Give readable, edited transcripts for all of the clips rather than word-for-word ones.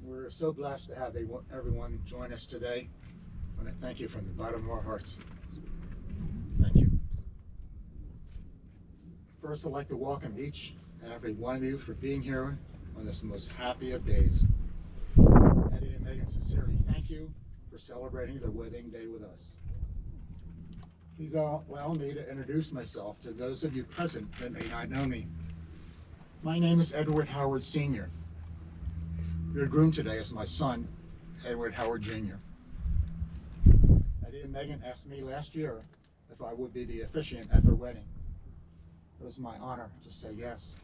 We're so blessed to have everyone join us today. I want to thank you from the bottom of our hearts. Thank you. First, I'd like to welcome each and every one of you for being here on this most happy of days. Eddie and Megan sincerely thank you for celebrating their wedding day with us. Please allow me to introduce myself to those of you present that may not know me. My name is Edward Howard Sr. Your groom today is my son, Edward Howard Jr. Eddie and Megan asked me last year if I would be the officiant at their wedding. It was my honor to say yes.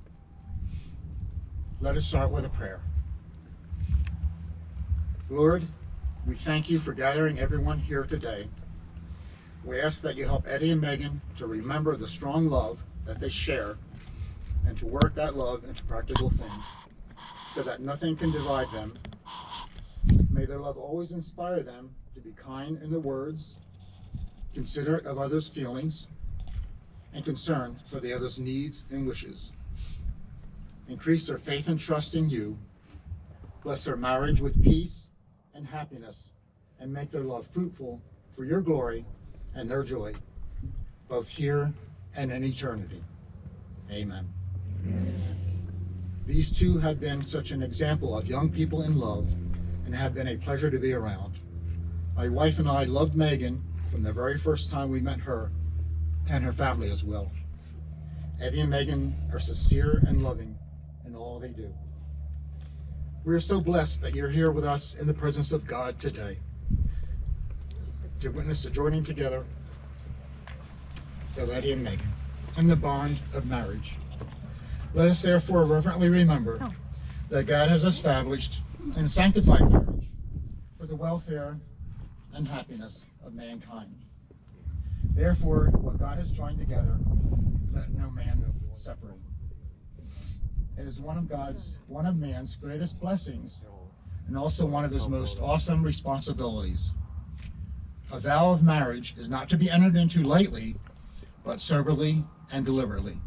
Let us start with a prayer. Lord, we thank you for gathering everyone here today. We ask that you help Eddie and Megan to remember the strong love that they share and to work that love into practical things so that nothing can divide them. May their love always inspire them to be kind in their words, considerate of others' feelings, and concern for the other's needs and wishes. Increase their faith and trust in you. Bless their marriage with peace and happiness, and make their love fruitful for your glory and their joy, both here and in eternity. Amen. These two have been such an example of young people in love and have been a pleasure to be around. My wife and I loved Megan from the very first time we met her, and her family as well. Eddie and Megan are sincere and loving in all they do. We are so blessed that you're here with us in the presence of God today to witness the joining together of Eddie and Megan in the bond of marriage. Let us therefore reverently remember that God has established and sanctified marriage for the welfare and happiness of mankind. Therefore, what God has joined together, let no man separate. It is one of man's greatest blessings, and also one of his most awesome responsibilities. A vow of marriage is not to be entered into lightly, but soberly and deliberately.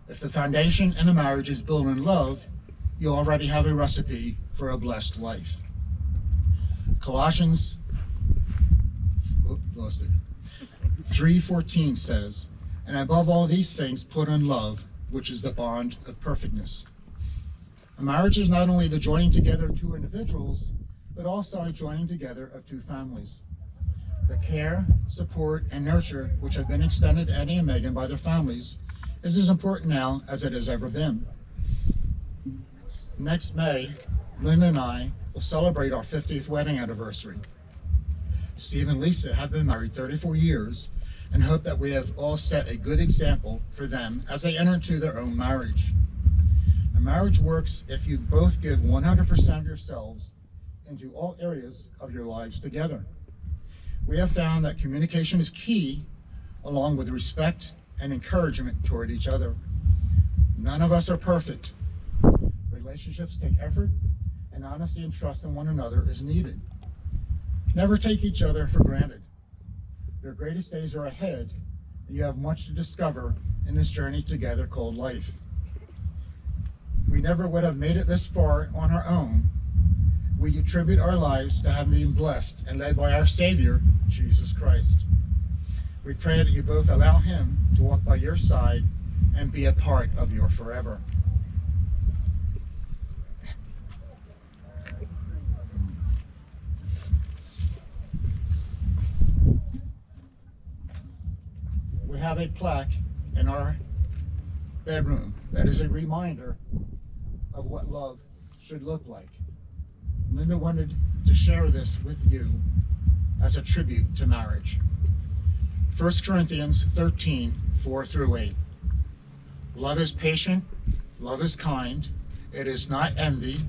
If the foundation in the marriage is built in love, you already have a recipe for a blessed life. Colossians 3:14 says, "And above all these things put on love, which is the bond of perfectness." A marriage is not only the joining together of two individuals, but also a joining together of two families. The care, support, and nurture which have been extended to Eddie and Megan by their families is as important now as it has ever been. Next May, Lynn and I will celebrate our 50th wedding anniversary. Steve and Lisa have been married 34 years and hope that we have all set a good example for them as they enter into their own marriage. A marriage works if you both give 100% of yourselves into all areas of your lives together. We have found that communication is key, along with respect and encouragement toward each other. None of us are perfect. Relationships take effort, and honesty and trust in one another is needed. Never take each other for granted. Your greatest days are ahead, and you have much to discover in this journey together called life. We never would have made it this far on our own. We attribute our lives to having been blessed and led by our Savior, Jesus Christ. We pray that you both allow him to walk by your side and be a part of your forever. We have a plaque in our bedroom that is a reminder of what love should look like. Linda wanted to share this with you as a tribute to marriage. 1 Corinthians 13:4-8. Love is patient, love is kind, it is not envy,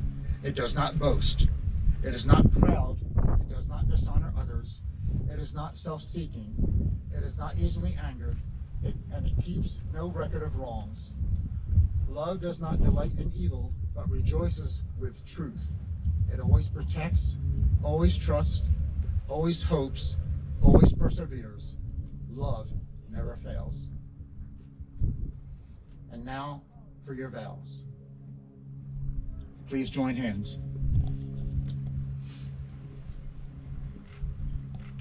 it does not boast, it is not proud, it does not dishonor others, it is not self-seeking, it is not easily angered, and it keeps no record of wrongs. Love does not delight in evil, but rejoices with truth. It always protects, always trusts, always hopes, always perseveres. Love never fails. And now for your vows. Please join hands.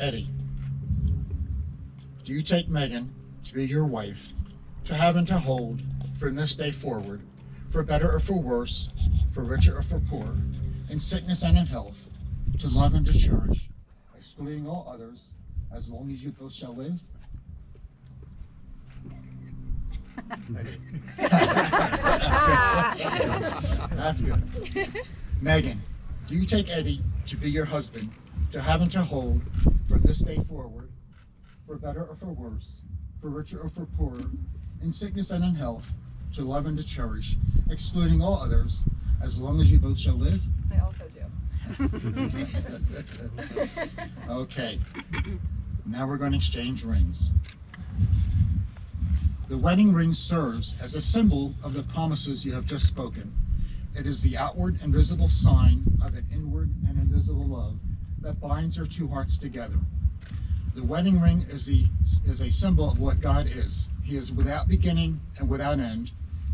Eddie, do you take Megan to be your wife, to have and to hold from this day forward, for better or for worse, for richer or for poorer, in sickness and in health, to love and to cherish, excluding all others, as long as you both shall live? That's good. Megan, do you take Eddie to be your husband, to have and to hold from this day forward, for better or for worse, for richer or for poorer, in sickness and in health, to love and to cherish, excluding all others, as long as you both shall live? I also do. Okay, now we're going to exchange rings. The wedding ring serves as a symbol of the promises you have just spoken. It is the outward and visible sign of an inward and invisible love that binds our two hearts together. The wedding ring is a symbol of what God is. He is without beginning and without end.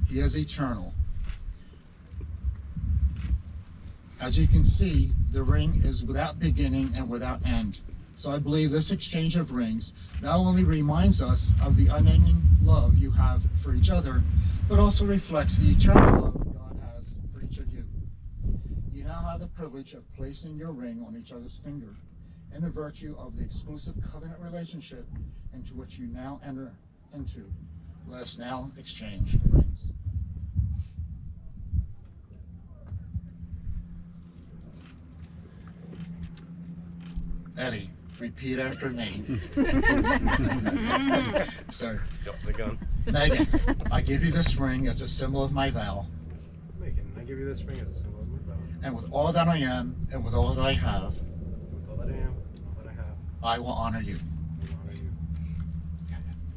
He is eternal. As you can see, the ring is without beginning and without end. So I believe this exchange of rings not only reminds us of the unending love you have for each other, but also reflects the eternal love God has for each of you. You now have the privilege of placing your ring on each other's finger, in the virtue of the exclusive covenant relationship into which you now enter into. Let us now exchange rings. Eddie, repeat after me. Sorry. Got the gun. Megan, I give you this ring as a symbol of my vow. Megan, I give you this ring as a symbol of my vow. And with all that I am, and with all that I have, With all that I am, and all that I have, I will honor you. I will honor you.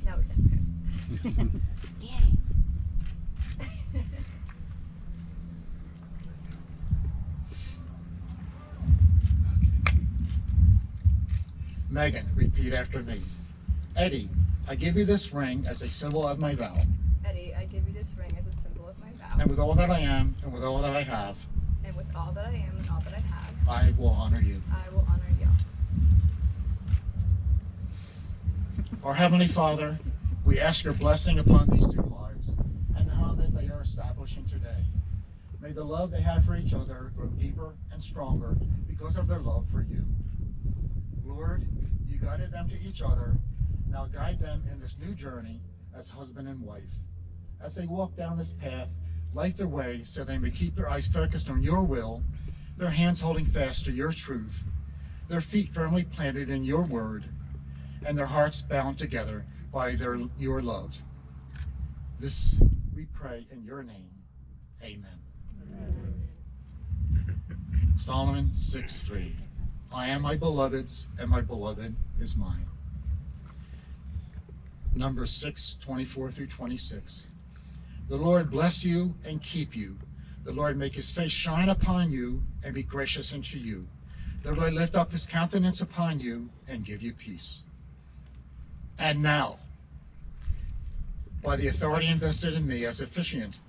Now we can. Megan, repeat after me. Eddie, I give you this ring as a symbol of my vow. Eddie, I give you this ring as a symbol of my vow. And with all that I am, and with all that I have, And with all that I am and all that I have, I will honor you. I will honor you. Our Heavenly Father, we ask your blessing upon these two lives and the home that they are establishing today. May the love they have for each other grow deeper and stronger because of their love for you. Lord, you guided them to each other. Now guide them in this new journey as husband and wife. As they walk down this path, light their way so they may keep their eyes focused on your will, their hands holding fast to your truth, their feet firmly planted in your word, and their hearts bound together by your love. This we pray in your name. Amen. Solomon 6:3. I am my beloved's, and my beloved is mine. Numbers 6:24-26. The Lord bless you and keep you. The Lord make his face shine upon you and be gracious unto you. The Lord lift up his countenance upon you and give you peace. And now, by the authority invested in me as officiant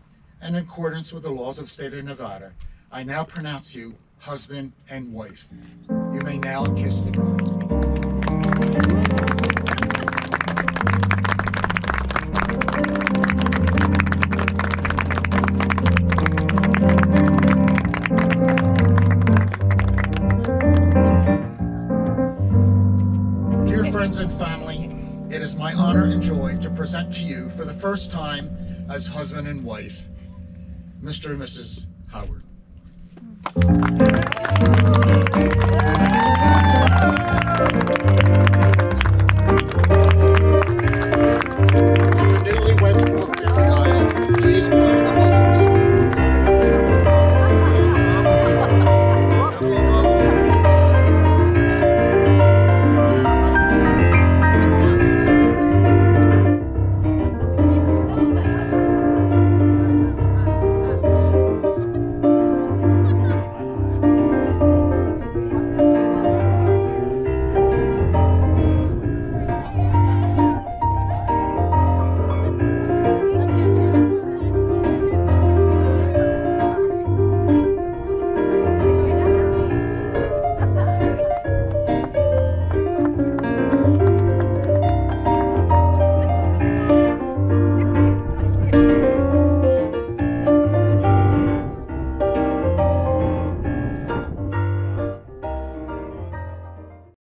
and in accordance with the laws of the state of Nevada, I now pronounce you husband and wife. You may now kiss the bride. Dear friends and family, it is my honor and joy to present to you for the first time as husband and wife, Mr. and Mrs. Howard.